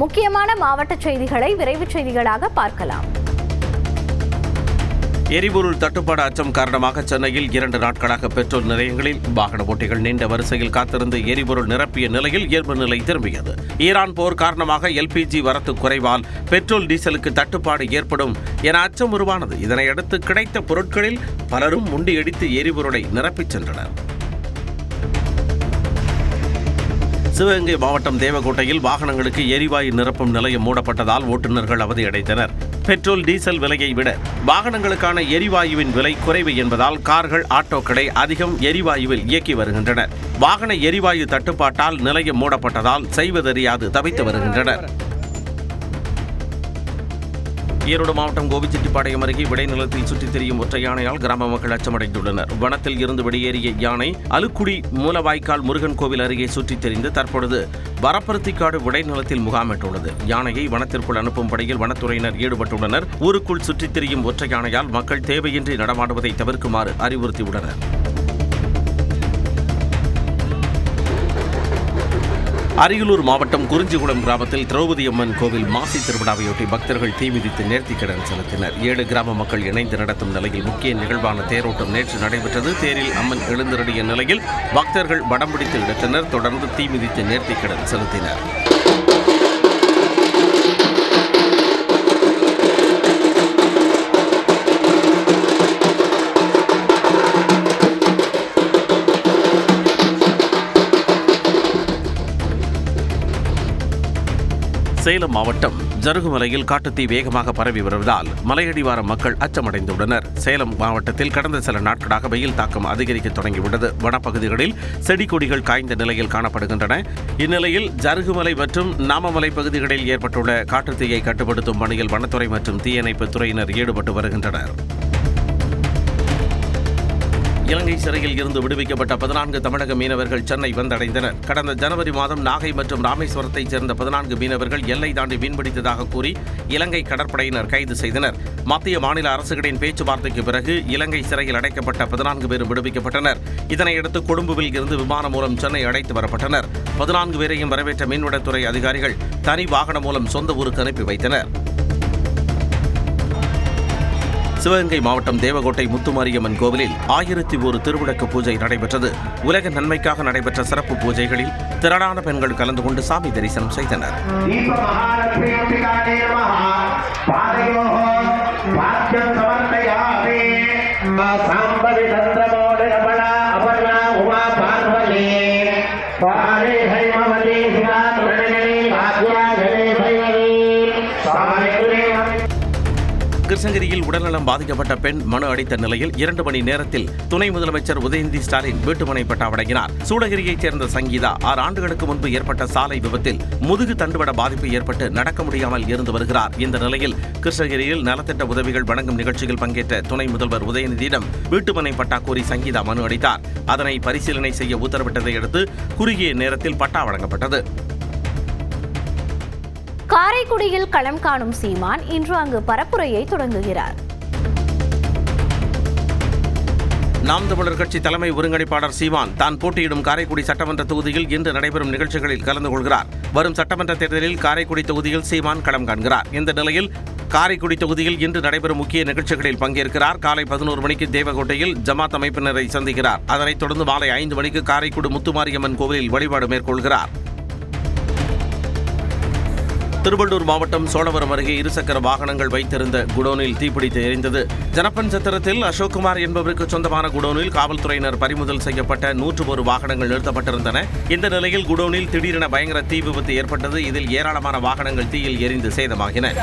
முக்கியமான மாவட்ட செய்திகளை விரைவு செய்திகளாக பார்க்கலாம். எரிபொருள் தட்டுப்பாடு அச்சம் காரணமாக சென்னையில் 2 நாட்களாக பெட்ரோல் நிலையங்களில் வாகன ஓட்டிகள் நீண்ட வரிசையில் காத்திருந்து எரிபொருள் நிரப்பிய நிலையில் இயல்பு நிலை திரும்பியது. ஈரான் போர் காரணமாக எல்பிஜி வரத்து குறைவால் பெட்ரோல் டீசலுக்கு தட்டுப்பாடு ஏற்படும் என அச்சம் உருவானது. இதனையடுத்து கிடைத்த பொருட்களில் பலரும் முண்டியடித்து எரிபொருளை நிரப்பிச் சென்றனர். சிவகங்கை மாவட்டம் தேவகோட்டையில் வாகனங்களுக்கு எரிவாயு நிரப்பும் நிலையம் மூடப்பட்டதால் ஓட்டுநர்கள் அவதியடைந்தனர். பெட்ரோல் டீசல் விலையை விட வாகனங்களுக்கான எரிவாயுவின் விலை குறைவு என்பதால் கார்கள், ஆட்டோக்களை அதிகம் எரிவாயுவில் இயக்கி வருகின்றனர். வாகன எரிவாயு தட்டுப்பாட்டால் நிலையம் மூடப்பட்டதால் செய்வதறியாது தவித்து வருகின்றனர். ஈரோடு மாவட்டம் கோபிச்செட்டிப்பாளையம் அருகே விளைநிலத்தில் சுற்றித் திரியும் ஒற்றை யானையால் கிராம மக்கள் அச்சமடைந்துள்ளனர். வனத்தில் இருந்து வெளியேறிய யானை அலுக்குடி மூலவாய்க்கால் முருகன் கோவில் அருகே சுற்றித் திரிந்து தற்பொழுது வரப்பருத்திக்காடு விளைநிலத்தில் முகாமிட்டுள்ளது. யானையை வனத்திற்குள் அனுப்பும் பணியில் வனத்துறையினர் ஈடுபட்டுள்ளனர். ஊருக்குள் சுற்றித் திரியும் ஒற்றை யானையால் மக்கள் தேவையின்றி நடமாடுவதை தவிர்க்குமாறு அறிவுறுத்தியுள்ளனர். அரியலூர் மாவட்டம் குறிஞ்சிகுளம் கிராமத்தில் திரௌபதி அம்மன் கோவில் மாசி திருவிழாவையொட்டி பக்தர்கள் தீமிதித்து நேர்த்திக்கடன் செலுத்தினர். 7 கிராம மக்கள் இணைந்து நடத்தும் நிலையில் முக்கிய நிகழ்வான தேரோட்டம் நேற்று நடைபெற்றது. தேரில் அம்மன் எழுந்தருளிய நிலையில் பக்தர்கள் வடம் பிடித்து இழுத்தனர். தொடர்ந்து தீமிதித்து நேர்த்திக்கடன் செலுத்தினர். சேலம் மாவட்டம் ஜருகுமலையில் காட்டுத்தீ வேகமாக பரவி வருவதால் மலையடிவார மக்கள் அச்சமடைந்துள்ளனர். சேலம் மாவட்டத்தில் கடந்த சில நாட்களாக வெயில் தாக்கம் அதிகரிக்க தொடங்கியுள்ளது. வனப்பகுதிகளில் செடி கொடிகள் காய்ந்த நிலையில் காணப்படுகின்றன. இந்நிலையில் ஜருகுமலை மற்றும் நாமமலை பகுதிகளில் ஏற்பட்டுள்ள காட்டுத்தீயை கட்டுப்படுத்தும் பணியில் வனத்துறை மற்றும் தீயணைப்பு துறையினர் ஈடுபட்டு வருகின்றனர். இலங்கை சிறையில் இருந்து விடுவிக்கப்பட்ட 14 தமிழக மீனவர்கள் சென்னை வந்தடைந்தனர். கடந்த ஜனவரி மாதம் நாகை மற்றும் ராமேஸ்வரத்தைச் சேர்ந்த 14 மீனவர்கள் எல்லை தாண்டி மீன்பிடித்ததாக கூறி இலங்கை கடற்படையினர் கைது செய்தனர். மத்திய மாநில அரசுகளின் பேச்சுவார்த்தைக்கு பிறகு இலங்கை சிறையில் அடைக்கப்பட்ட 14 பேரும் விடுவிக்கப்பட்டனர். இதனையடுத்து கொழும்புவில் இருந்து விமானம் மூலம் சென்னை அழைத்து வரப்பட்டனர். 14 பேரையும் வரவேற்ற மீன்வளத்துறை அதிகாரிகள் தனி வாகனம் மூலம் சொந்த ஊருக்கு அனுப்பி வைத்தனர். சிவகங்கை மாவட்டம் தேவகோட்டை முத்துமாரியம்மன் கோவிலில் 1001 திருவிளக்கு பூஜை நடைபெற்றது. உலக நன்மைக்காக நடைபெற்ற சிறப்பு பூஜைகளில் திரளான பெண்கள் கலந்து கொண்டு சாமி தரிசனம் செய்தனர். கிருஷ்ணகிரியில் உடல்நலம் பாதிக்கப்பட்ட பெண் மனு அளித்த நிலையில் 2 மணி நேரத்தில் துணை முதலமைச்சர் உதயநிதி ஸ்டாலின் வீட்டுமனை பட்டா வழங்கினார். சூளகிரியைச் சேர்ந்த சங்கீதா 6 ஆண்டுகளுக்கு முன்பு ஏற்பட்ட சாலை விபத்தில் முதுகு தண்டுவட பாதிப்பு ஏற்பட்டு நடக்க முடியாமல் இருந்து வருகிறார். இந்த நிலையில் கிருஷ்ணகிரியில் நலத்திட்ட உதவிகள் வழங்கும் நிகழ்ச்சியில் பங்கேற்ற துணை முதல்வர் உதயநிதியிடம் வீட்டுமனை பட்டா கோரி சங்கீதா மனு அளித்தார். அதனை பரிசீலனை செய்ய உத்தரவிட்டதை அடுத்து குறுகிய நேரத்தில் பட்டா வழங்கப்பட்டது. காரைக்குடியில் களம் காணும் சீமான் இன்று அங்கு பரப்புரையை தொடங்குகிறார். நாம் தமிழர் கட்சி தலைமை ஒருங்கிணைப்பாளர் சீமான் தான் போட்டியிடும் காரைக்குடி சட்டமன்ற தொகுதியில் இன்று நடைபெறும் நிகழ்ச்சிகளில் கலந்து கொள்கிறார். வரும் சட்டமன்ற தேர்தலில் காரைக்குடி தொகுதியில் சீமான் களம் காண்கிறார். இந்த நிலையில் காரைக்குடி தொகுதியில் இன்று நடைபெறும் முக்கிய நிகழ்ச்சிகளில் பங்கேற்கிறார். காலை 11 மணிக்கு தேவகோட்டையில் ஜமாத் அமைப்பினரை சந்திக்கிறார். அதனைத் தொடர்ந்து மாலை 5 மணிக்கு காரைக்குடி முத்துமாரியம்மன் கோவிலில் வழிபாடு மேற்கொள்கிறார். திருவள்ளூர் மாவட்டம் சோழவரம் அருகே இருசக்கர வாகனங்கள் வைத்திருந்த குடோனில் தீப்பிடித்து எரிந்தது. ஜனப்பன் சத்திரத்தில் அசோக்குமார் என்பவருக்கு சொந்தமான குடோனில் காவல்துறையினர் பறிமுதல் செய்யப்பட்ட 101 வாகனங்கள் நிறுத்தப்பட்டிருந்தன. இந்த நிலையில் குடோனில் திடீரென பயங்கர தீ விபத்து ஏற்பட்டது. இதில் ஏராளமான வாகனங்கள் தீயில் எரிந்து சேதமாகின.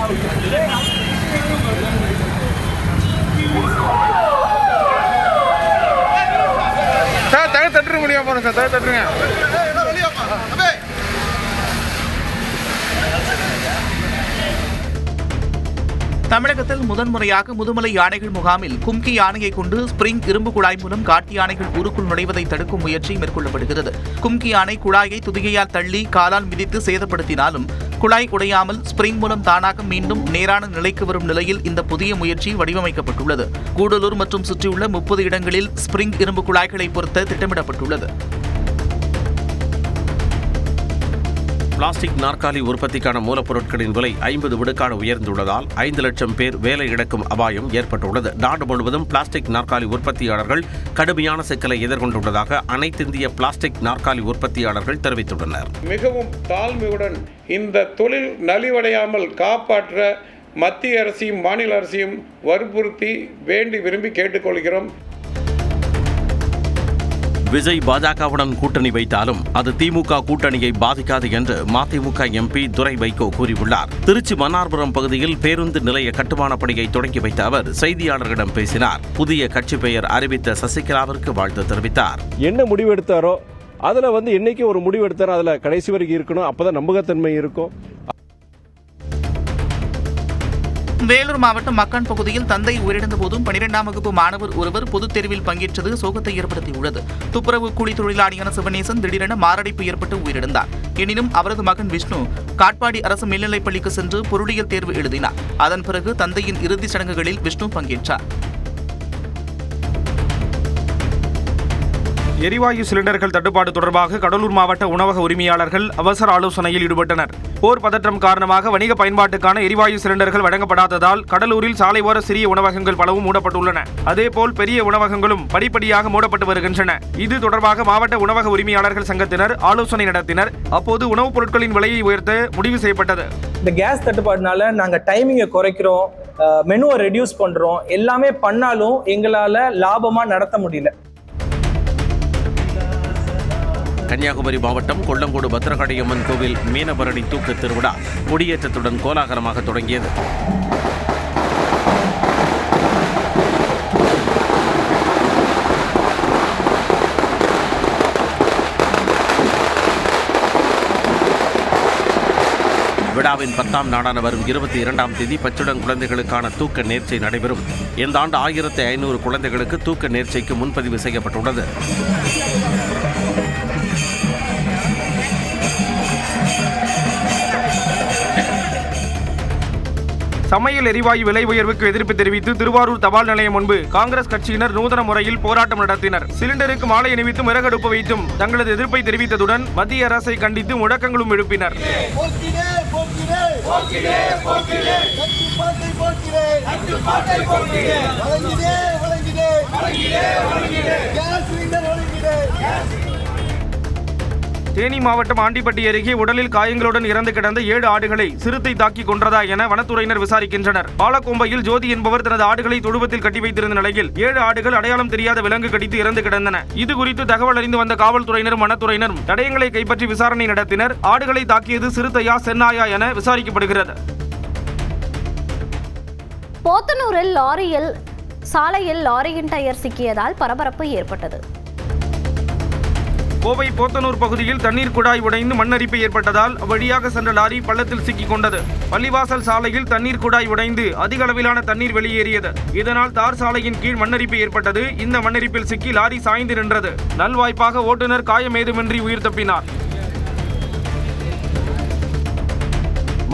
தமிழகத்தில் முதன்முறையாக முதுமலை யானைகள் முகாமில் கும்கி யானையை கொண்டு ஸ்பிரிங் இரும்பு குழாய் மூலம் காட்டு யானைகள் ஊருக்குள் நுழைவதை தடுக்கும் முயற்சி மேற்கொள்ளப்படுகிறது. கும்கி யானை குழாயை துதிகையால் தள்ளி காலால் மிதித்து சேதப்படுத்தினாலும் குழாய் உடையாமல் ஸ்பிரிங் மூலம் தானாக மீண்டும் நேரான நிலைக்கு வரும் நிலையில் இந்த புதிய முயற்சி வடிவமைக்கப்பட்டுள்ளது. கூடலூர் மற்றும் சுற்றியுள்ள 30 இடங்களில் ஸ்பிரிங் இரும்பு குழாய்களை பொருத்த திட்டமிடப்பட்டுள்ளது. பிளாஸ்டிக் நாற்காலி உற்பத்திக்கான மூலப்பொருட்களின் விலை 50 விழுக்காடு உயர்ந்துள்ளதால் 5 லட்சம் பேர் வேலை இழக்கும் அபாயம் ஏற்பட்டுள்ளது. நாடு முழுவதும் பிளாஸ்டிக் நாற்காலி உற்பத்தியாளர்கள் கடுமையான சிக்கலை எதிர்கொண்டுள்ளதாக அனைத்திந்திய பிளாஸ்டிக் நாற்காலி உற்பத்தியாளர்கள் தெரிவித்துள்ளனர். மிகவும் தாழ்மையுடன் இந்த தொழில் நலிவடையாமல் காப்பாற்ற மத்திய அரசையும் மாநில அரசையும் வற்புறுத்தி வேண்டி விரும்பி கேட்டுக்கொள்கிறோம். விஜய் பாஜகவுடன் கூட்டணி வைத்தாலும் அது திமுக கூட்டணியை பாதிக்காது என்று மதிமுக எம்பி துரை வைகோ கூறியுள்ளார். திருச்சி மன்னார்புரம் பகுதியில் பேருந்து நிலைய கட்டுமான பணியை தொடங்கி வைத்த அவர் செய்தியாளர்களிடம் பேசினார். புதிய கட்சி பெயர் அறிவித்த சசிகலாவிற்கு வாழ்த்து தெரிவித்தார். என்ன முடிவு எடுத்தாரோ அதுல என்னைக்கு ஒரு முடிவு எடுத்தாரோ அதுல கடைசி வரைக்கும் இருக்கணும். அப்பதான் நம்பகத்தன்மை இருக்கும். வேலூர் மாவட்டம் மக்கன் பகுதியில் தந்தை உயிரிழந்த போதும் 12ஆம் வகுப்பு மாணவர் ஒருவர் பொதுத் தேர்வில் பங்கேற்றது சோகத்தை ஏற்படுத்தியுள்ளது. துப்புரவு கூலி தொழிலாளியான சிவநேசன் திடீரென மாரடைப்பு ஏற்பட்டு உயிரிழந்தார். எனினும் அவரது மகன் விஷ்ணு காட்பாடி அரசு மேல்நிலைப் பள்ளிக்கு சென்று பொருளியல் தேர்வு எழுதினார். அதன் பிறகு தந்தையின் இறுதிச் சடங்குகளில் விஷ்ணு பங்கேற்றார். எரிவாயு சிலிண்டர்கள் தட்டுப்பாடு தொடர்பாக கடலூர் மாவட்ட உணவக உரிமையாளர்கள் அவசர ஆலோசனையில் ஈடுபட்டனர். போர் பதற்றம் காரணமாக வணிக பயன்பாட்டுக்கான எரிவாயு சிலிண்டர்கள் வழங்கப்படாததால் கடலூரில் சாலை ஓர சிறிய உணவகங்கள் பலவும் மூடப்பட்டுள்ளன. அதேபோல் பெரிய உணவகங்களும் படிப்படியாக மூடப்பட்டு வருகின்றன. இது தொடர்பாக மாவட்ட உணவக உரிமையாளர்கள் சங்கத்தினர் ஆலோசனை நடத்தினர். அப்போது உணவுப் பொருட்களின் விலையை உயர்த்த முடிவு செய்யப்பட்டது. இந்த கேஸ் தட்டுப்பாடுனால நாங்கள் டைமிங்கை குறைக்கிறோம், மெனுவை ரெடியூஸ் பண்றோம், எல்லாமே பண்ணாலும் எங்களால லாபமா நடத்த முடியல. கன்னியாகுமரி மாவட்டம் கொல்லங்கோடு பத்திரகாளியம்மன் கோவில் மீனபரணி தூக்கு திருவிழா கொடியேற்றத்துடன் கோலாகலமாக தொடங்கியது. விழாவின் 10ஆம் நாளான வரும் 22ஆம் தேதி பச்சுடன் குழந்தைகளுக்கான தூக்க நேர்ச்சை நடைபெறும். இந்த ஆண்டு 1500 குழந்தைகளுக்கு தூக்க நேர்ச்சைக்கு முன்பதிவு செய்யப்பட்டுள்ளது. சமையல் எரிவாயு விலை உயர்வுக்கு எதிர்ப்பு தெரிவித்து திருவாரூர் தபால் நிலையம் முன்பு காங்கிரஸ் கட்சியினர் நூதன முறையில் போராட்டம் நடத்தினர். சிலிண்டருக்கு மாலை அணிவித்தும் விறகடுப்பு வைத்தும் தங்களது எதிர்ப்பை தெரிவித்ததுடன் மத்திய அரசை கண்டித்து முழக்கங்களும் எழுப்பினர். தேனி மாவட்டம் ஆண்டிப்பட்டி அருகே உடலில் காயங்களுடன் இறந்து கிடந்த 7 ஆடுகளை சிறுத்தை தாக்கி கொன்றதா என வனத்துறையினர் விசாரிக்கின்றனர். பாலக்கோம்பையில் ஜோதி என்பவர் தனது ஆடுகளை தொழுவத்தில் கட்டி வைத்திருந்த நிலையில் 7 ஆடுகள் அடையாளம் தெரியாத விலங்கு கடித்து இறந்து கிடந்தன. இது குறித்து தகவல் அறிந்து வந்த காவல்துறையினரும் வனத்துறையினரும் தடயங்களை கைப்பற்றி விசாரணை நடத்தினர். ஆடுகளை தாக்கியது சிறுத்தையா சென்னாயா என விசாரிக்கப்படுகிறது. போத்தனூரில் சாலையில் லாரியின் டயர் சிக்கியதால் பரபரப்பு ஏற்பட்டது. கோவை போத்தனூர் பகுதியில் தண்ணீர் குழாய் உடைந்து மண்ணரிப்பு ஏற்பட்டதால் வழியாக சென்ற லாரி பள்ளத்தில் சிக்கிக் கொண்டது. பள்ளிவாசல் சாலையில் தண்ணீர் குழாய் உடைந்து அதிக அளவிலான தண்ணீர் வெளியேறியது. இதனால் தார் சாலையின் கீழ் மண்ணரிப்பு ஏற்பட்டது. இந்த மண்ணரிப்பில் சிக்கி லாரி சாய்ந்து நின்றது. நல்வாய்ப்பாக ஓட்டுநர் காயமேதுமின்றி உயிர் தப்பினார்.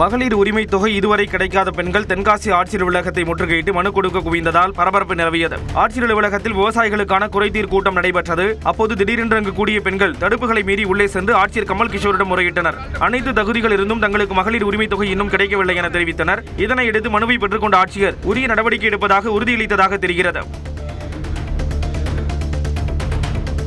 மகளிர் உரிமை தொகை இதுவரை கிடைக்காத பெண்கள் தென்காசி ஆட்சியர் அலுவலகத்தை முற்றுகையிட்டு மனு கொடுக்க குவிந்ததால் பரபரப்பு நிலவியது. ஆட்சியர் அலுவலகத்தில் விவசாயிகளுக்கான குறைதீர் கூட்டம் நடைபெற்றது. அப்போது திடீரென்று அங்கு கூடிய பெண்கள் தடுப்புகளை மீறி உள்ளே சென்று ஆட்சியர் கமல் கிஷோரிடம் முறையிட்டனர். அனைத்து தகுதிகள் இருந்தும் தங்களுக்கு மகளிர் உரிமை தொகை இன்னும் கிடைக்கவில்லை என தெரிவித்தனர். இதனையடுத்து மனுவை பெற்றுக்கொண்ட ஆட்சியர் உரிய நடவடிக்கை எடுப்பதாக உறுதியளித்ததாக தெரிகிறது.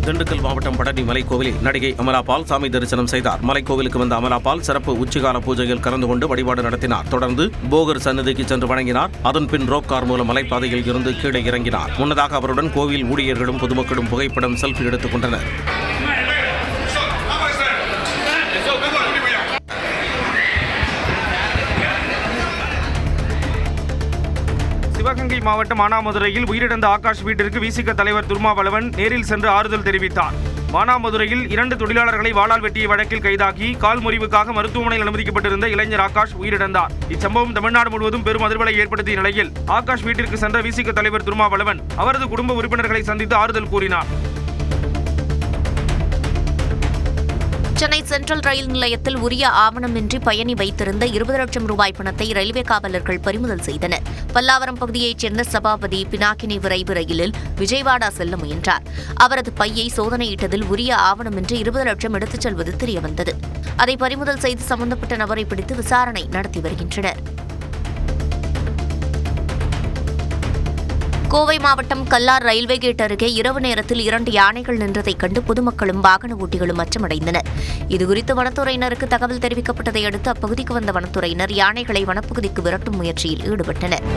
திண்டுக்கல் மாவட்டம் பழனி மலைக்கோவிலில் நடிகை அமலாபால் சாமி தரிசனம் செய்தார். மலைக்கோவிலுக்கு வந்த அமலாபால் சிறப்பு உச்சிகால பூஜையில் கலந்து கொண்டு வழிபாடு நடத்தினார். தொடர்ந்து போகர் சன்னதிக்கு சென்று வணங்கினார். அதன் பின் ரோப் கார் மூலம் மலைப்பாதையில் இருந்து கீழே இறங்கினார். முன்னதாக அவருடன் கோவில் ஊழியர்களும் பொதுமக்களும் புகைப்படம் செல்ஃபி எடுத்துக் கொண்டனர். சிவகங்கை மாவட்டம் மானாமதுரையில் உயிரிழந்த ஆகாஷ் வீட்டிற்கு விசிக தலைவர் திருமாவளவன் நேரில் சென்று ஆறுதல் தெரிவித்தார். மானாமதுரையில் 2 தொழிலாளர்களை வாளால் வெட்டிய வழக்கில் கைதாகி கால் முறிவுக்காக மருத்துவமனையில் அனுமதிக்கப்பட்டிருந்த இளைஞர் ஆகாஷ் உயிரிழந்தார். இச்சம்பவம் தமிழ்நாடு முழுவதும் பெரும் அதிர்வலை ஏற்படுத்திய நிலையில் ஆகாஷ் வீட்டிற்கு சென்ற விசிக தலைவர் திருமாவளவன் அவரது குடும்ப உறுப்பினர்களை சந்தித்து ஆறுதல் கூறினார். சென்னை சென்ட்ரல் ரயில் நிலையத்தில் உரிய ஆவணமின்றி பயணி வைத்திருந்த 20 லட்சம் ரூபாய் பணத்தை ரயில்வே காவலர்கள் பறிமுதல் செய்தனர். பல்லாவரம் பகுதியைச் சேர்ந்த சபாபதி பினாக்கினி விரைவு ரயிலில் விஜயவாடா செல்ல முயன்றார். அவரது பையை சோதனையிட்டதில் உரிய ஆவணமின்றி 20 லட்சம் எடுத்துச் செல்வது தெரியவந்தது. அதை பறிமுதல் செய்து சம்பந்தப்பட்ட நபரை பிடித்து விசாரணை நடத்தி வருகின்றனர். கோவை மாவட்டம் கல்லார் ரயில்வே கேட் அருகே இரவு நேரத்தில் 2 யானைகள் நின்றதைக் கண்டு பொதுமக்களும் வாகன ஓட்டிகளும் அச்சமடைந்தனர். இதுகுறித்து வனத்துறையினருக்கு தகவல் தெரிவிக்கப்பட்டதை அடுத்து அப்பகுதிக்கு வந்த வனத்துறையினர் யானைகளை வனப்பகுதிக்கு விரட்டும் முயற்சியில் ஈடுபட்டனர்.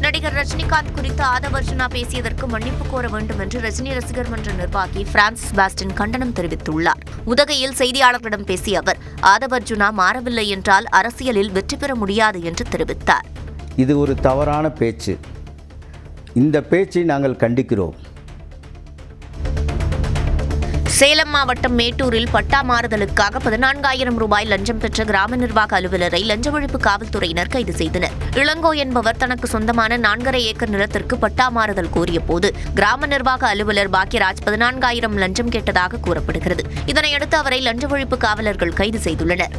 நடிகர் ரஜினிகாந்த் குறித்து ஆதவர்ஜுனா பேசியதற்கு மன்னிப்பு கோர வேண்டும் என்று ரஜினி ரசிகர் மன்ற நிர்வாகி பிரான்சிஸ் பாஸ்டின் கண்டனம் தெரிவித்துள்ளார். உதகையில் செய்தியாளர்களிடம் பேசிய அவர், ஆதவர்ஜுனா மாறவில்லை என்றால் அரசியலில் வெற்றி பெற முடியாது என்று தெரிவித்தார். இது ஒரு தவறான பேச்சு. இந்த பேச்சை நாங்கள் கண்டிக்கிறோம். சேலம் மாவட்டம் மேட்டூரில் பட்டா மாறுதலுக்காக 14,000 ரூபாய் லஞ்சம் பெற்ற கிராம நிர்வாக அலுவலரை லஞ்ச ஒழிப்பு காவல்துறையினர் கைது செய்தனர். இளங்கோ என்பவர் தனக்கு சொந்தமான 4.5 ஏக்கர் நிலத்திற்கு பட்டா மாறுதல் கோரிய போது கிராம நிர்வாக அலுவலர் பாக்யராஜ் 14,000 லஞ்சம் கேட்டதாக கூறப்படுகிறது. இதனையடுத்து அவரை லஞ்ச ஒழிப்பு காவலர்கள் கைது செய்துள்ளனர்.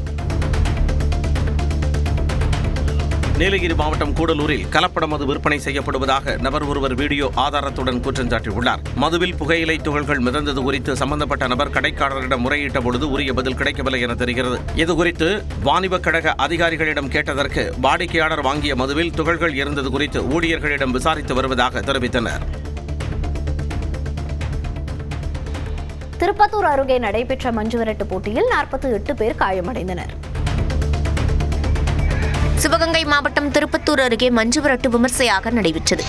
நீலகிரி மாவட்டம் கூடலூரில் கலப்பட மது விற்பனை செய்யப்படுவதாக நபர் ஒருவர் வீடியோ ஆதாரத்துடன் குற்றம் சாட்டியுள்ளார். மதுவில் புகையிலை துகள்கள் மிதந்தது குறித்து சம்பந்தப்பட்ட நபர் கடைக்காரரிடம் முறையிட்ட பொழுது உரிய பதில் கிடைக்கவில்லை என தெரிகிறது. இதுகுறித்து வாணிபக் கழக அதிகாரிகளிடம் கேட்டதற்கு வாடிக்கையாளர் வாங்கிய மதுவில் துகள்கள் இருந்தது குறித்து ஊழியர்களிடம் விசாரித்து வருவதாக தெரிவித்தனர். திருப்பத்தூர் அருகே நடைபெற்ற மஞ்சுவிரட்டு போட்டியில் 48 பேர் காயமடைந்தனர். சிவகங்கை மாவட்டம் திருப்பத்தூர் அருகே மஞ்சுவிரட்டு விமர்சையாக நடைபெற்றது.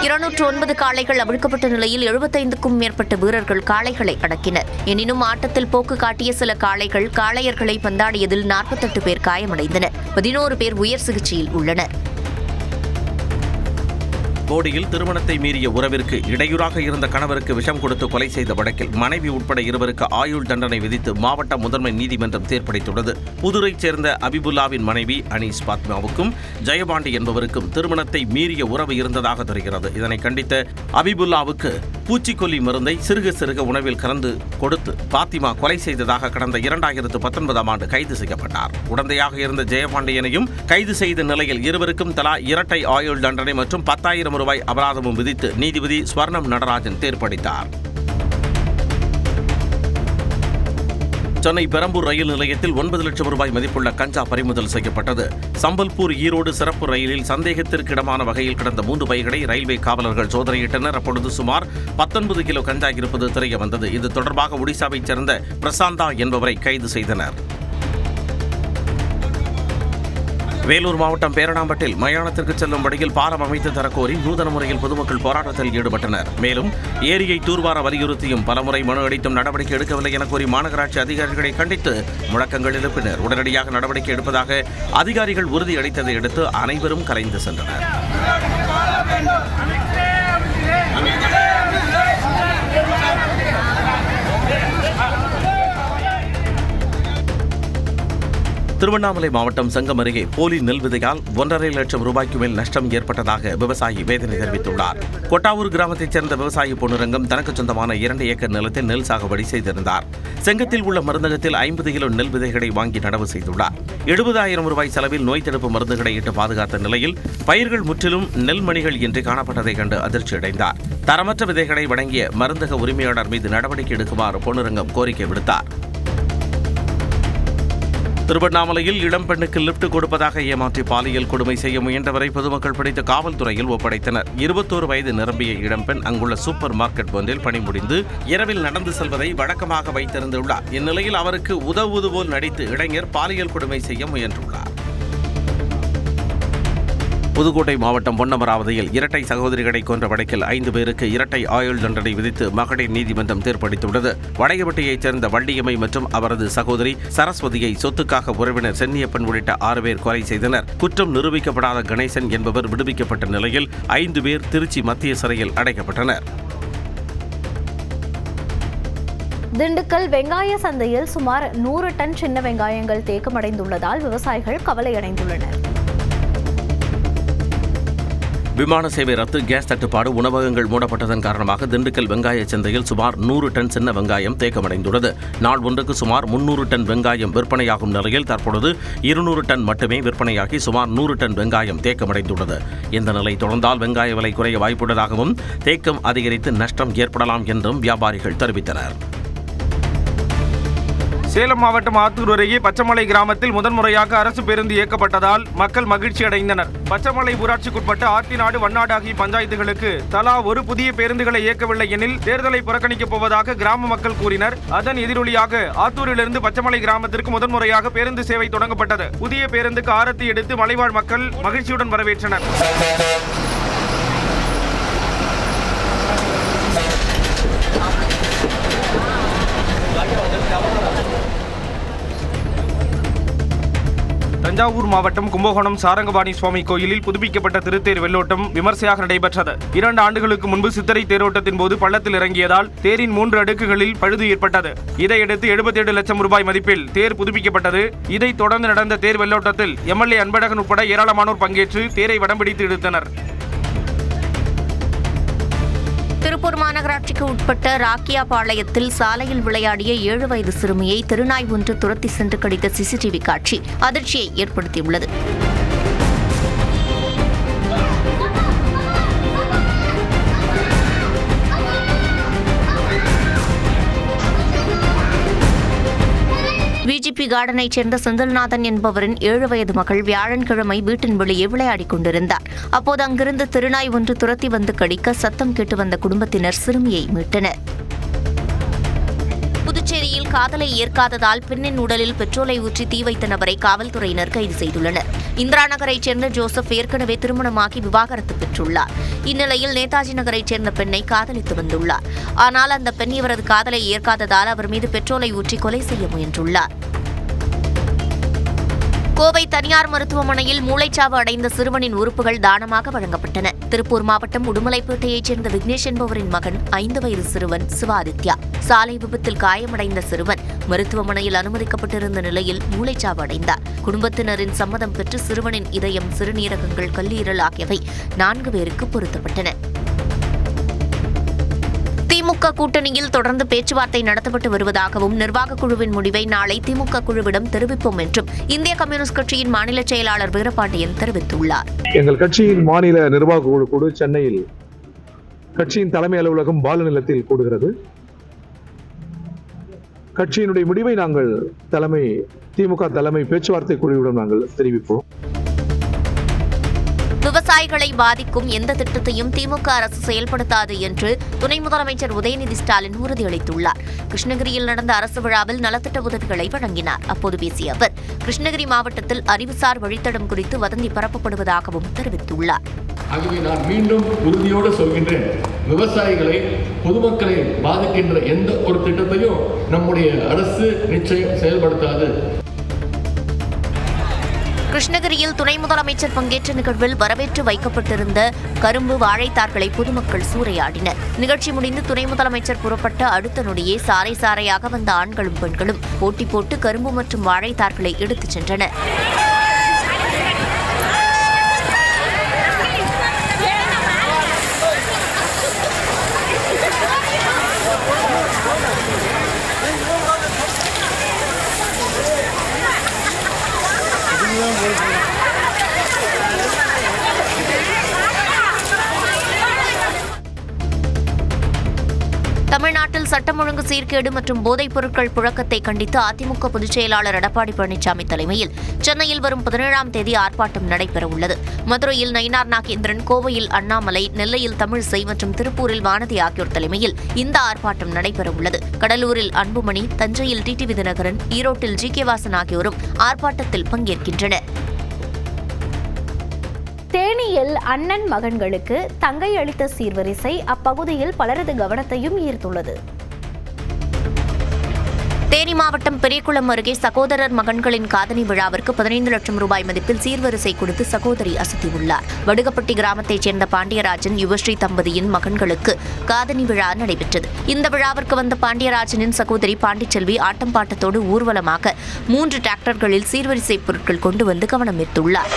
209 காளைகள் அவிழ்க்கப்பட்ட நிலையில் 75க்கும் மேற்பட்ட வீரர்கள் காளைகளை அடக்கினர். எனினும் ஆட்டத்தில் போக்கு காட்டிய சில காளைகள் காளையர்களை பந்தாடியதில் 48 பேர் காயமடைந்தனர். 11 பேர் உயர் சிகிச்சையில் உள்ளனர். போடியில் திருமணத்தை மீறிய உறவிற்கு இடையூறாக இருந்த கணவருக்கு விஷம் கொடுத்து கொலை செய்த வழக்கில் மனைவி உட்பட 2 ஆயுள் தண்டனை விதித்து மாவட்ட முதன்மை நீதிமன்றம் தீர்ப்பளித்துள்ளது. புதுரைச் சேர்ந்த அபிபுல்லாவின் மனைவி அனீஸ் பாத்மாவுக்கும் ஜெயபாண்டி என்பவருக்கும் திருமணத்தை மீறிய உறவு இருந்ததாக தெரிகிறது. இதனை கண்டித்த அபிபுல்லாவுக்கு பூச்சிக்கொல்லி மருந்தை சிறுக உணவில் கலந்து கொடுத்து பாத்திமா கொலை செய்ததாக கடந்த 2019ஆம் ஆண்டு கைது செய்யப்பட்டார். உடந்தையாக இருந்த ஜெயபாண்டியனையும் கைது செய்த நிலையில் இருவருக்கும் தலா இரட்டை ஆயுள் தண்டனை மற்றும் 10,000 ரூபாய் அபராதமும் விதித்து நீதிபதி ஸ்வர்ணம் நடராஜன் தீர்ப்பளித்தார். சென்னை பெரம்பூர் ரயில் நிலையத்தில் 9 லட்சம் ரூபாய் மதிப்புள்ள கஞ்சா பறிமுதல் செய்யப்பட்டது. சம்பல்பூர் ஈரோடு சிறப்பு ரயிலில் சந்தேகத்திற்கிடமான வகையில் கிடந்த 3 பைகளை ரயில்வே காவலர்கள் சோதனையிட்டனர். அப்பொழுது சுமார் 19 கிலோ கஞ்சா இருப்பது தெரிய வந்தது. இது தொடர்பாக ஒடிசாவைச் சேர்ந்த பிரசாந்தா என்பவரை கைது செய்தனர். வேலூர் மாவட்டம் பேரணாம்பட்டில் மயானத்திற்கு செல்லும் வழியில் பாலம் அமைத்து தரக்கோரி நூதன முறையில் பொதுமக்கள் போராட்டத்தில் ஈடுபட்டனர். மேலும் ஏரியை தூர்வார வலியுறுத்தியும் பலமுறை மனு அளித்தும் நடவடிக்கை எடுக்கவில்லை என கூறி மாநகராட்சி அதிகாரிகளை கண்டித்து முழக்கங்கள் எழுப்பினர். உடனடியாக நடவடிக்கை எடுப்பதாக அதிகாரிகள் உறுதியளித்ததை அடுத்து அனைவரும் கலைந்து சென்றனர். திருவண்ணாமலை மாவட்டம் சங்கம் அருகே போலி நெல் விதையால் 1.5 லட்சம் ரூபாய்க்கு மேல் நஷ்டம் ஏற்பட்டதாக விவசாயி வேதனை தெரிவித்துள்ளார். கொட்டாவூர் கிராமத்தைச் சேர்ந்த விவசாயி பொன்னுரங்கம் தனக்கு சொந்தமான 2 ஏக்கர் நிலத்தில் நெல் சாகுபடி செய்திருந்தார். செங்கத்தில் உள்ள மருந்தகத்தில் 50 கிலோ நெல் விதைகளை வாங்கி நடவு செய்துள்ளார். 70,000 ரூபாய் செலவில் நோய் தடுப்பு மருந்துகளை இட்டு பாதுகாத்த நிலையில் பயிர்கள் முற்றிலும் நெல் மணிகள் இன்றி காணப்பட்டதைக் கண்டு அதிர்ச்சியடைந்தார். தரமற்ற விதைகளை வழங்கிய மருந்தக உரிமையாளர் மீது நடவடிக்கை எடுக்குமாறு பொன்னுரங்கம் கோரிக்கை விடுத்தார். திருவண்ணாமலையில் இளம் பெண்ணுக்கு லிப்ட் கொடுப்பதாக ஏமாற்றி பாலியல் கொடுமை செய்ய முயன்றவரை பொதுமக்கள் பிடித்து காவல்துறையில் ஒப்படைத்தனர். 21 வயது நிரம்பிய இளம்பெண் அங்குள்ள சூப்பர் மார்க்கெட் ஒன்றில் பணி முடிந்து இரவில் நடந்து செல்வதை வழக்கமாக வைத்திருந்துள்ளார். இந்நிலையில் அவருக்கு உதவுவது போல் நடித்து இளைஞர் பாலியல் கொடுமை செய்ய முயன்றுள்ளார். புதுக்கோட்டை மாவட்டம் பொன்னமராவதியில் இரட்டை சகோதரிகளை கொன்ற வழக்கில் 5 பேருக்கு இரட்டை ஆயுள் தண்டனை விதித்து மகளிர் நீதிமன்றம் தீர்ப்பளித்துள்ளது. வடையப்பட்டியைச் சேர்ந்த வள்ளியம்மை மற்றும் அவரது சகோதரி சரஸ்வதியை சொத்துக்காக உறவினர் சென்னியப்பன் உள்ளிட்ட 6 பேர் கொலை செய்தனர். குற்றம் நிரூபிக்கப்படாத கணேசன் என்பவர் விடுவிக்கப்பட்ட நிலையில் 5 பேர் திருச்சி மத்திய சிறையில் அடைக்கப்பட்டனர். திண்டுக்கல் வெங்காய சந்தையில் சுமார் 100 டன் சின்ன வெங்காயங்கள் தேக்கமடைந்துள்ளதால் விவசாயிகள் கவலையடைந்துள்ளனர். விமான சேவை ரத்து, கேஸ் தட்டுப்பாடு, உணவகங்கள் மூடப்பட்டதன் காரணமாக திண்டுக்கல் வெங்காய சந்தையில் சுமார் 100 டன் சின்ன வெங்காயம் தேக்கமடைந்துள்ளது. நாள் ஒன்றுக்கு சுமார் 300 டன் வெங்காயம் விற்பனையாகும் நிலையில் தற்பொழுது 200 டன் மட்டுமே விற்பனையாகி சுமார் 100 டன் வெங்காயம் தேக்கமடைந்துள்ளது. இந்த நிலை தொடர்ந்தால் வெங்காய விலை குறைய வாய்ப்புள்ளதாகவும் தேக்கம் அதிகரித்து நஷ்டம் ஏற்படலாம் என்றும் வியாபாரிகள் தெரிவித்தனர். சேலம் மாவட்டம் ஆத்தூர் அருகே பச்சமலை கிராமத்தில் முதன்முறையாக அரசு பேருந்து இயக்கப்பட்டதால் மக்கள் மகிழ்ச்சி அடைந்தனர். பச்சமலை ஊராட்சிக்குட்பட்ட ஆத்திநாடு, வண்ணாடு ஆகிய பஞ்சாயத்துகளுக்கு தலா ஒரு புதிய பேருந்துகளை இயக்கவில்லை எனில் தேர்தலை புறக்கணிக்கப் போவதாக கிராம மக்கள் கூறினர். அதன் எதிரொலியாக ஆத்தூரிலிருந்து பச்சமலை கிராமத்திற்கு முதன்முறையாக பேருந்து சேவை தொடங்கப்பட்டது. புதிய பேருந்துக்கு ஆரத்தி எடுத்து மலைவாழ் மக்கள் மகிழ்ச்சியுடன் வரவேற்றனர். தஞ்சாவூர் மாவட்டம் கும்பகோணம் சாரங்கபாணி சுவாமி கோயிலில் புதுப்பிக்கப்பட்ட திருத்தேர் வெள்ளோட்டம் விமர்சையாக நடைபெற்றது. 2 ஆண்டுகளுக்கு முன்பு சித்திரை தேரோட்டத்தின் போது பள்ளத்தில் இறங்கியதால் தேரின் 3 அடுக்குகளில் பழுது ஏற்பட்டது. இதையடுத்து 77 லட்சம் ரூபாய் மதிப்பில் தேர் புதுப்பிக்கப்பட்டது. இதைத் தொடர்ந்து நடந்த தேர் வெள்ளோட்டத்தில் எம்எல்ஏ அன்பழகன் உட்பட ஏராளமானோர் பங்கேற்று தேரை வடம்பிடித்து இழுத்தனர். திருப்பூர் மாநகராட்சிக்கு உட்பட்ட ராக்கியாபாளையத்தில் சாலையில் விளையாடிய 7 வயது சிறுமியை தெருநாய் ஒன்று துரத்தி சென்று கடித்த சிசிடிவி காட்சி அதிர்ச்சியை ஏற்படுத்தியுள்ளது. விஜிபி கார்டனைச் சேர்ந்த செந்தில்நாதன் என்பவரின் 7 வயது மகள் வியாழக்கிழமை வீட்டின் வெளியே விளையாடிக் கொண்டிருந்தார். அப்போது அங்கிருந்து திருநாய் ஒன்று துரத்தி வந்து கடிக்க சத்தம் கேட்டு வந்த குடும்பத்தினர் சிறுமியை மீட்டனர். புதுச்சேரியில் காதலை ஏற்காததால் பெண்ணின் உடலில் பெட்ரோலை ஊற்றி தீ வைத்த நபரை காவல்துறையினர் கைது செய்துள்ளனர். இந்திரா நகரைச் சேர்ந்த ஜோசப் ஏற்கனவே திருமணமாகி விவாகரத்து பெற்றுள்ளார். இந்நிலையில் நேதாஜி நகரைச் சேர்ந்த பெண்ணை காதலித்து வந்துள்ளார். ஆனால் அந்த பெண் இவரது காதலை ஏற்காததால் அவர் மீது பெட்ரோலை ஊற்றி கொலை செய்ய முயன்றுள்ளார். கோவை தனியார் மருத்துவமனையில் மூளைச்சாவு அடைந்த சிறுவனின் உறுப்புகள் தானமாக வழங்கப்பட்டன. திருப்பூர் மாவட்டம் உடுமலைப்பேட்டையைச் சேர்ந்த விக்னேஷ் என்பவரின் மகன் 5 வயது சிறுவன் சிவாதித்யா. சாலை விபத்தில் காயமடைந்த சிறுவன் மருத்துவமனையில் அனுமதிக்கப்பட்டிருந்த நிலையில் மூளைச்சாவு அடைந்தார். குடும்பத்தினரின் சம்மதம் பெற்று சிறுவனின் இதயம், சிறுநீரகங்கள், கல்லீரல் ஆகியவை 4 பேருக்கு பொருத்தப்பட்டன. திமுக கூட்டணியில் தொடர்ந்து பேச்சுவார்த்தை நடத்தப்பட்டு வருவதாகவும் நிர்வாகக் குழுவின் முடிவை நாளை திமுக குழுவிடம் தெரிவிப்போம் என்றும் இந்திய கம்யூனிஸ்ட் கட்சியின் மாநில செயலாளர் வீரபாண்டியன் தெரிவித்துள்ளார். எங்கள் கட்சியின் மாநில நிர்வாக குழு சென்னையில் கட்சியின் தலைமை அலுவலகம் பாலு நிலத்தில் கூடுகிறது. கட்சியினுடைய முடிவை நாங்கள் திமுக தலைமை பேச்சுவார்த்தை குழுவிடம் நாங்கள் தெரிவிப்போம். விவசாயிகளை பாதிக்கும் எந்த திட்டத்தையும் திமுக அரசு செயல்படுத்தாது என்று துணை முதலமைச்சர் உதயநிதி ஸ்டாலின் உறுதியளித்துள்ளார். கிருஷ்ணகிரியில் நடந்த அரசு விழாவில் நலத்திட்ட உதவிகளை வழங்கினார். அப்போது பேசிய அவர், கிருஷ்ணகிரி மாவட்டத்தில் அறிவுசார் வழித்தடம் குறித்து வதந்தி பரப்பப்படுவதாகவும் தெரிவித்துள்ளார். ஆகவே நான் மீண்டும் உறுதியோடு சொல்கின்றேன், விவசாயிகளை, பொதுமக்களை பாதிக்கின்ற எந்த ஒரு திட்டத்தையும் நம்முடைய அரசு நிச்சயம் செயல்படுத்தாது. கிருஷ்ணகிரியில் துணை முதலமைச்சர் பங்கேற்ற நிகழ்வில் வரவேற்று வைக்கப்பட்டிருந்த கரும்பு, வாழைத்தார்களை பொதுமக்கள் சூறையாடினர். நிகழ்ச்சி முடிந்து துணை முதலமைச்சர் புறப்பட்ட அடுத்த நொடியே சாறை சாறையாக வந்த ஆண்களும் பெண்களும் போட்டி போட்டு கரும்பு மற்றும் வாழைத்தார்களை எடுத்துச் சென்றனர். தமிழ்நாட்டில் சட்டம் ஒழுங்கு சீர்கேடு மற்றும் போதைப் பொருட்கள் புழக்கத்தை கண்டித்து அதிமுக பொதுச் செயலாளர் எடப்பாடி பழனிசாமி தலைமையில் சென்னையில் வரும் 17ஆம் தேதி ஆர்ப்பாட்டம் நடைபெறவுள்ளது. மதுரையில் நயினார் நாகேந்திரன், கோவையில் அண்ணாமலை, நெல்லையில் தமிழிசை மற்றும் திருப்பூரில் வானதி ஆகியோர் தலைமையில் இந்த ஆர்ப்பாட்டம் நடைபெறவுள்ளது. கடலூரில் அன்புமணி, தஞ்சையில் டிடிவி தினகரன், ஈரோட்டில் ஜி.கே. வாசன் ஆகியோரும் ஆர்ப்பாட்டத்தில் பங்கேற்கின்றனர். தேனியில் அண்ணன் மகன்களுக்கு தங்கை அளித்த சீர்வரிசை அப்பகுதியில் பலரது கவனத்தையும் ஈர்த்துள்ளது. தேனி மாவட்டம் பெரியகுளம் அருகே சகோதரர் மகன்களின் காதணி விழாவிற்கு 15 லட்சம் ரூபாய் மதிப்பில் சீர்வரிசை கொடுத்து சகோதரி அசத்தியுள்ளார். வடுகப்பட்டி கிராமத்தைச் சேர்ந்த பாண்டியராஜன், யுவஸ்ரீ தம்பதியின் மகன்களுக்கு காதணி விழா நடைபெற்றது. இந்த விழாவிற்கு வந்த பாண்டியராஜனின் சகோதரி பாண்டிச்செல்வி ஆட்டம் பாட்டத்தோடு ஊர்வலமாக 3 டிராக்டர்களில் சீர்வரிசை பொருட்கள் கொண்டு வந்து கவனம் ஈர்த்துள்ளார்.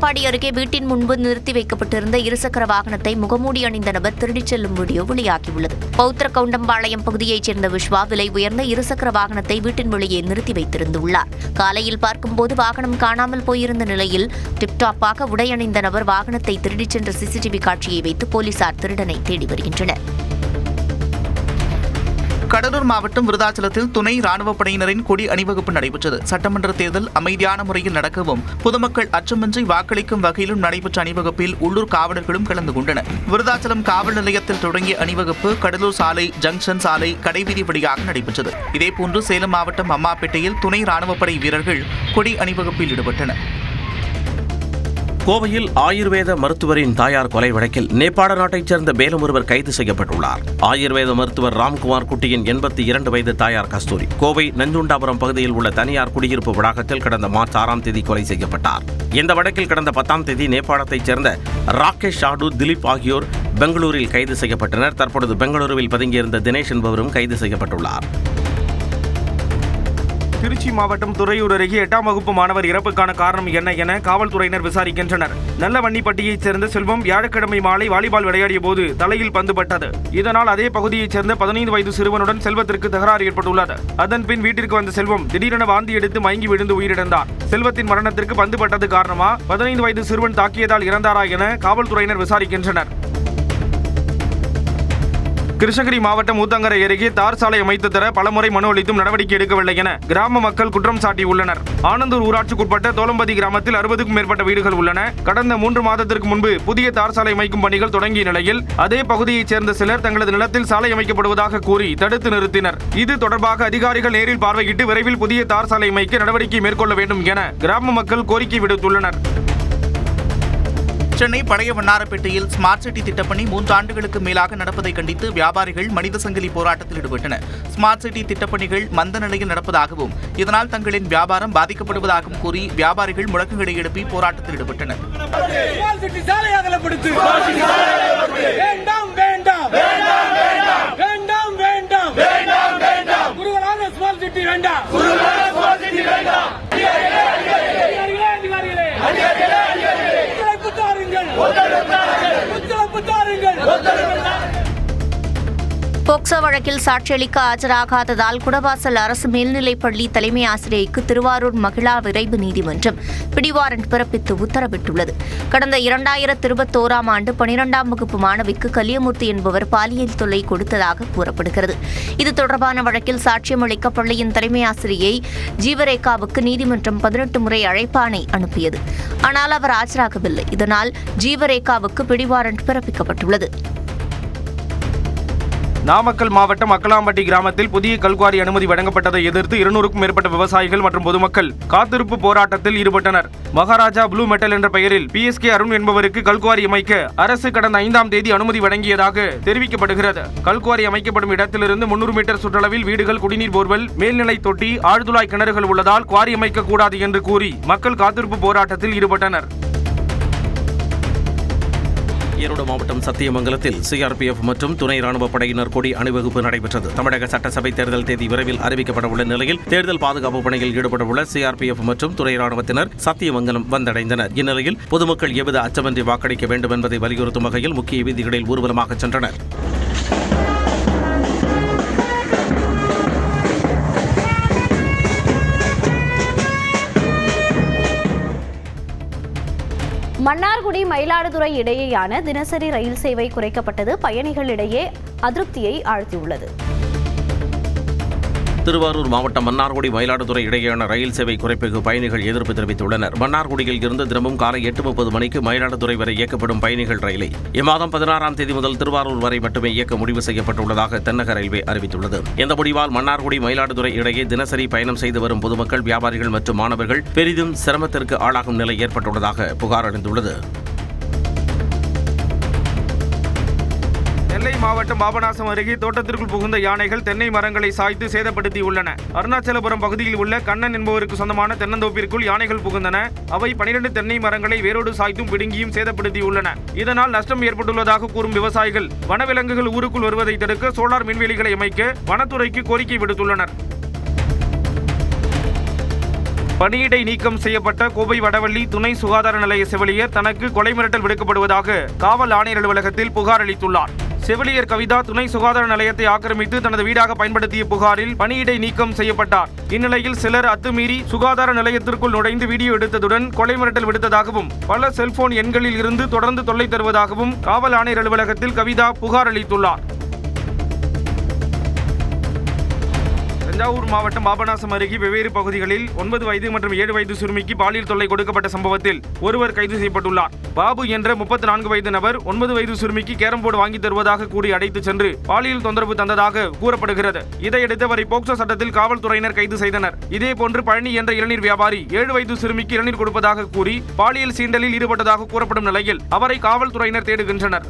தரங்கம்பாடி அருகே வீட்டின் முன்பு நிறுத்தி வைக்கப்பட்டிருந்த இருசக்கர வாகனத்தை முகமூடி அணிந்த நபர் திருடிச் செல்லும் வீடியோ வெளியாகியுள்ளது. பௌத்திரகவுண்டம்பாளையம் பகுதியைச் சேர்ந்த விஸ்வா விலை உயர்ந்த இருசக்கர வாகனத்தை வீட்டின் வெளியே நிறுத்தி வைத்திருந்துள்ளார். காலையில் பார்க்கும்போது வாகனம் காணாமல் போயிருந்த நிலையில் டிப்டாப்பாக உடை அணிந்த நபர் வாகனத்தை திருடிச் சென்ற சிசிடிவி காட்சியை வைத்து போலீசார் திருடனை தேடி வருகின்றனர். கடலூர் மாவட்டம் விருதாச்சலத்தில் துணை ராணுவப் படையினரின் கொடி அணிவகுப்பு நடைபெற்றது. சட்டமன்ற தேர்தல் அமைதியான முறையில் நடக்கவும் பொதுமக்கள் அச்சமின்றி வாக்களிக்கும் வகையிலும் நடைபெற்ற அணிவகுப்பில் உள்ளூர் காவலர்களும் கலந்து கொண்டனர். விருதாச்சலம் காவல் நிலையத்தில் தொடங்கிய அணிவகுப்பு கடலூர் சாலை, ஜங்ஷன் சாலை, கடைவீதி வழியாக நடைபெற்றது. இதேபோன்று சேலம் மாவட்டம் அம்மாப்பேட்டையில் துணை ராணுவப்படை வீரர்கள் கொடி அணிவகுப்பில் ஈடுபட்டனர். கோவையில் ஆயுர்வேத மருத்துவரின் தாயார் கொலை வழக்கில் நேபாள நாட்டைச் சேர்ந்த மேலும் ஒருவர் கைது செய்யப்பட்டுள்ளார். ஆயுர்வேத மருத்துவர் ராம்குமார் குட்டியின் 82 வயது தாயார் கஸ்தூரி கோவை நஞ்சுண்டாபுரம் பகுதியில் உள்ள தனியார் குடியிருப்பு வளாகத்தில் கடந்த மார்ச் 6ஆம் தேதி கொலை செய்யப்பட்டார். இந்த வழக்கில் கடந்த 10ஆம் தேதி நேபாளத்தைச் சேர்ந்த ராகேஷ் ஷாடு, திலீப் ஆகியோர் பெங்களூரில் கைது செய்யப்பட்டனர். தற்பொழுது பெங்களூருவில் பதுங்கியிருந்த தினேஷ் என்பவரும் கைது செய்யப்பட்டுள்ளார். திருச்சி மாவட்டம் துறையூர் அருகே 8ஆம் வகுப்பு மாணவர் இறப்புக்கான காரணம் என்ன என காவல்துறையினர் விசாரிக்கின்றனர். நல்லவன்னிப்பட்டியைச் சேர்ந்த செல்வம் வியாழக்கிழமை மாலை வாலிபால் விளையாடிய போது தலையில் பந்து பட்டது. இதனால் அதே பகுதியைச் சேர்ந்த 15 வயது சிறுவனுடன் செல்வத்திற்கு தகராறு ஏற்பட்டுள்ளது. அதன் பின் வீட்டிற்கு வந்த செல்வம் திடீரென வாந்தி எடுத்து மயங்கி விழுந்து உயிரிழந்தார். செல்வத்தின் மரணத்திற்கு பந்து பட்டது காரணமா, 15 வயது சிறுவன் தாக்கியதால் இறந்தாரா என காவல்துறையினர் விசாரிக்கின்றனர். கிருஷ்ணகிரி மாவட்டம் ஊத்தங்கரை அருகே தார் சாலை அமைத்து தர பலமுறை மனு அளித்தும் நடவடிக்கை எடுக்கவில்லை என கிராம மக்கள் குற்றம் சாட்டியுள்ளனர். ஆனந்தூர் ஊராட்சிக்குட்பட்ட தோலம்பதி கிராமத்தில் 60க்கும் மேற்பட்ட வீடுகள் உள்ளன. கடந்த 3 மாதத்திற்கு முன்பு புதிய தார் சாலை அமைக்கும் பணிகள் தொடங்கிய நிலையில் அதே பகுதியைச் சேர்ந்த சிலர் தங்களது நிலத்தில் சாலை அமைக்கப்படுவதாக கூறி தடுத்து நிறுத்தினர். இது தொடர்பாக அதிகாரிகள் நேரில் பார்வையிட்டு விரைவில் புதிய தார் சாலை அமைக்க நடவடிக்கை மேற்கொள்ள வேண்டும் என கிராம மக்கள் கோரிக்கை விடுத்துள்ளனர். சென்னை பழைய வண்ணாரப்பேட்டையில் ஸ்மார்ட் சிட்டி திட்டப்பணி 3 ஆண்டுகளுக்கு மேலாக நடப்பதை கண்டித்து வியாபாரிகள் மனித சங்கிலி போராட்டத்தில் ஈடுபட்டனர். ஸ்மார்ட் சிட்டி திட்டப்பணிகள் மந்த நிலையில் நடப்பதாகவும் இதனால் தங்களின் வியாபாரம் பாதிக்கப்படுவதாகவும் கூறி வியாபாரிகள் முழக்கங்களை எழுப்பி போராட்டத்தில் ஈடுபட்டனர். போக்சோ வழக்கில் சாட்சியளிக்க ஆஜராகாததால் குடவாசல் அரசு மேல்நிலைப்பள்ளி தலைமை ஆசிரியைக்கு திருவாரூர் மகிழா விரைவு நீதிமன்றம் பிடிவாரண்ட் பிறப்பித்து உத்தரவிட்டுள்ளது. கடந்த 2021ஆம் ஆண்டு 12ஆம் வகுப்பு மாணவிக்கு கலியமூர்த்தி என்பவர் பாலியல் தொல்லை கொடுத்ததாக கூறப்படுகிறது. இது தொடர்பான வழக்கில் சாட்சியம் அளிக்க பள்ளியின் தலைமை ஆசிரியை ஜீவரேகாவுக்கு நீதிமன்றம் 18 முறை அழைப்பாணை அனுப்பியது. ஆனால் அவர் ஆஜராகவில்லை. இதனால் ஜீவரேகாவுக்கு பிடிவாரண்ட் பிறப்பிக்கப்பட்டுள்ளது. நாமக்கல் மாவட்டம் அக்கலாம்பட்டி கிராமத்தில் புதிய கல்குவாரி அனுமதி வழங்கப்பட்டதை எதிர்த்து 200க்கும் மேற்பட்ட விவசாயிகள் மற்றும் பொதுமக்கள் காத்திருப்பு போராட்டத்தில் ஈடுபட்டனர். மகாராஜா ப்ளூ மெட்டல் என்ற பெயரில் PSK அருண் என்பவருக்கு கல்குவாரி அமைக்க அரசு கடந்த 5ஆம் தேதி அனுமதி வழங்கியதாக தெரிவிக்கப்படுகிறது. கல்குவாரி அமைக்கப்படும் இடத்திலிருந்து 300 மீட்டர் சுற்றளவில் வீடுகள், குடிநீர் போர்வெல், மேல்நிலை தொட்டி, ஆழ்துளாய் கிணறுகள் உள்ளதால் குவாரி அமைக்கக்கூடாது என்று கூறி மக்கள் காத்திருப்பு போராட்டத்தில் ஈடுபட்டனர். ஈரோடு மாவட்டம் சத்தியமங்கலத்தில் CRPF மற்றும் துணை ராணுவப் படையினர் கொடி அணிவகுப்பு நடைபெற்றது. தமிழக சட்டசபை தேர்தல் தேதி விரைவில் அறிவிக்கப்பட உள்ள நிலையில் தேர்தல் பாதுகாப்பு பணியில் ஈடுபடவுள்ள CRPF மற்றும் துணை ராணுவத்தினர் சத்தியமங்கலம் வந்தடைந்தனர். இந்நிலையில் பொதுமக்கள் எவ்வித அச்சமின்றி வாக்களிக்க வேண்டும் என்பதை வலியுறுத்தும் வகையில் முக்கிய வீதிகளில் ஊர்வலமாக சென்றனர். மன்னார்குடி மயிலாடுதுறை இடையேயான தினசரி ரயில் சேவை குறைக்கப்பட்டது பயணிகளிடையே அதிருப்தியை ஆழ்த்தியுள்ளது. திருவாரூர் மாவட்டம் மன்னார்குடி மயிலாடுதுறை இடையேயான ரயில் சேவை குறைப்புக்கு பயணிகள் எதிர்ப்பு தெரிவித்துள்ளனர். மன்னார்குடியில் இருந்து தினமும் காலை 8:30 மணிக்கு மயிலாடுதுறை வரை இயக்கப்படும் பயணிகள் ரயிலை இம்மாதம் 16ஆம் தேதி முதல் திருவாரூர் வரை மட்டுமே இயக்க முடிவு செய்யப்பட்டுள்ளதாக தென்னக ரயில்வே அறிவித்துள்ளது. இந்த முடிவால் மன்னார்குடி மயிலாடுதுறை இடையே தினசரி பயணம் செய்து வரும் பொதுமக்கள், வியாபாரிகள் மற்றும் மாணவர்கள் பெரிதும் சிரமத்திற்கு ஆளாகும் நிலை ஏற்பட்டுள்ளதாக புகார் அளித்துள்ளது. நெல்லை மாவட்டம் பாபநாசம் அருகே தோட்டத்திற்குள் புகுந்த யானைகள் தென்னை மரங்களை சாய்த்து சேதப்படுத்தியுள்ளன. அருணாச்சலபுரம் பகுதியில் உள்ள கண்ணன் என்பவருக்கு சொந்தமான தென்னந்தோப்பிற்குள் யானைகள் புகுந்தன. அவை 12 தென்னை மரங்களை வேரோடு சாய்த்தும் பிடுங்கியும் சேதப்படுத்தியுள்ளன. இதனால் நஷ்டம் ஏற்பட்டுள்ளதாக கூறும் விவசாயிகள் வனவிலங்குகள் ஊருக்குள் வருவதை தடுக்க சோலார் மின்வேலிகளை அமைக்க வனத்துறைக்கு கோரிக்கை விடுத்துள்ளனர். பணியிடை நீக்கம் செய்யப்பட்ட கோவை வடவள்ளி துணை சுகாதார நிலைய செவிலியர் தனக்கு கொலை மிரட்டல் விடுக்கப்படுவதாக காவல் ஆணையர் அலுவலகத்தில் புகார் அளித்துள்ளார். செவிலியர் கவிதா துணை சுகாதார நிலையத்தை ஆக்கிரமித்து தனது வீடாக பயன்படுத்திய புகாரில் பணியிடை நீக்கம் செய்யப்பட்டார். இந்நிலையில் சிலர் அத்துமீறி சுகாதார நிலையத்திற்குள் நுழைந்து வீடியோ எடுத்ததுடன் கொலை மிரட்டல் விடுத்ததாகவும் பல செல்போன் எண்களில் இருந்து தொடர்ந்து தொல்லை தருவதாகவும் காவல் ஆணையர் அலுவலகத்தில் கவிதா புகார் அளித்துள்ளார். தஞ்சாவூர் மாவட்டம் பாபநாசம் அருகே வெவ்வேறு பகுதிகளில் 9 வயது மற்றும் 7 வயது சிறுமிக்கு பாலியல் தொல்லை கொடுக்கப்பட்ட சம்பவத்தில் ஒருவர் கைது செய்யப்பட்டுள்ளார். பாபு என்ற 34 வயது நபர் 9 வயது சிறுமிக்கு கேரம் போர்டு வாங்கி தருவதாக கூறி அழைத்துச் சென்று பாலியல் தொந்தரவு தந்ததாக கூறப்படுகிறது. இதையடுத்து அவரை போக்சோ சட்டத்தில் காவல்துறையினர் கைது செய்தனர். இதேபோன்று பழனி என்ற இளநீர் வியாபாரி 7 வயது சிறுமிக்கு இளநீர் கொடுப்பதாக கூறி பாலியல் சீண்டலில் ஈடுபட்டதாக கூறப்படும் நிலையில் அவரை காவல்துறையினர் தேடுகின்றனர்.